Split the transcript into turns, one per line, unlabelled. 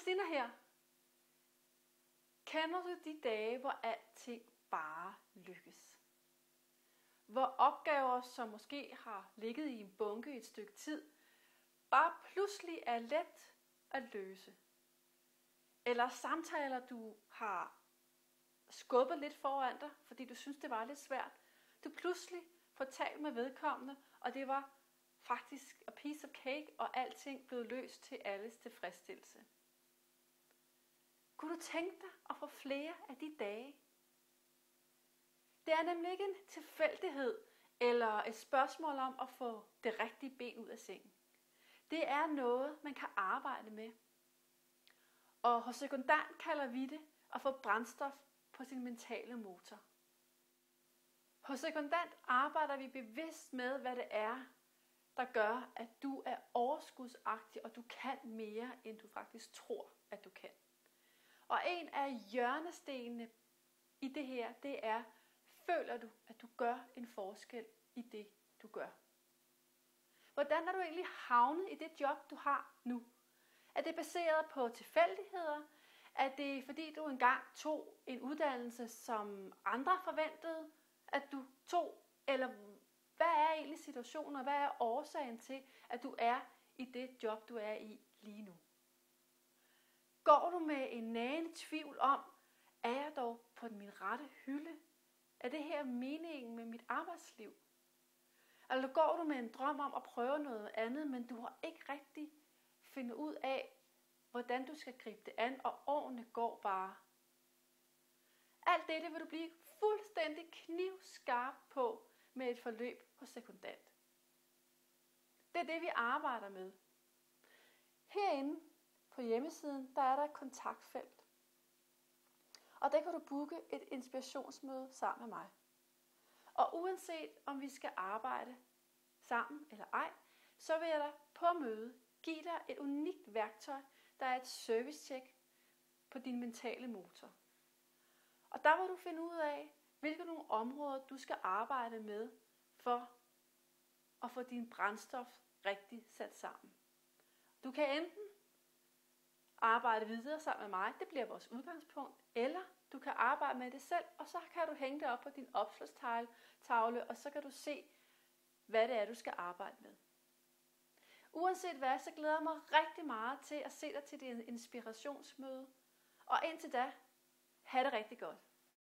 Christina her. Kender du de dage, hvor alting bare lykkes? Hvor opgaver, som måske har ligget i en bunke i et stykke tid, bare pludselig er let at løse. Eller samtaler, du har skubbet lidt foran dig, fordi du synes, det var lidt svært. Du pludselig får talt med vedkommende, og det var faktisk a piece of cake, og alting blev løst til alles tilfredsstillelse. Kunne du tænke dig at få flere af de dage? Det er nemlig ikke en tilfældighed eller et spørgsmål om at få det rigtige ben ud af sengen. Det er noget, man kan arbejde med. Og hos Sekundant kalder vi det at få brændstof på sin mentale motor. Hos Sekundant arbejder vi bevidst med, hvad det er, der gør, at du er overskudsagtig, og du kan mere, end du faktisk tror, at du kan. Og en af hjørnestenene i det her, det er, føler du, at du gør en forskel i det, du gør? Hvordan er du egentlig havnet i det job, du har nu? Er det baseret på tilfældigheder? Er det fordi, du engang tog en uddannelse, som andre forventede, at du tog? Eller hvad er egentlig situationen, og hvad er årsagen til, at du er i det job, du er i lige nu? Går du med en nagende tvivl om, er jeg dog på min rette hylde? Er det her meningen med mit arbejdsliv? Eller går du med en drøm om at prøve noget andet, men du har ikke rigtig fundet ud af, hvordan du skal gribe det an, og årene går bare? Alt det vil du blive fuldstændig knivskarp på med et forløb hos Sekundant. Det er det, vi arbejder med. Herinde på hjemmesiden, der er der et kontaktfelt. Og der kan du booke et inspirationsmøde sammen med mig. Og uanset om vi skal arbejde sammen eller ej, så vil jeg dig på møde give dig et unikt værktøj, der er et servicecheck på din mentale motor. Og der vil du finde ud af, hvilke nogle områder du skal arbejde med for at få din brændstof rigtig sat sammen. Du kan enten arbejde videre sammen med mig, det bliver vores udgangspunkt, eller du kan arbejde med det selv, og så kan du hænge det op på din opslagstavle, og så kan du se, hvad det er, du skal arbejde med. Uanset hvad, så glæder jeg mig rigtig meget til at se dig til dit inspirationsmøde, og indtil da, have det rigtig godt.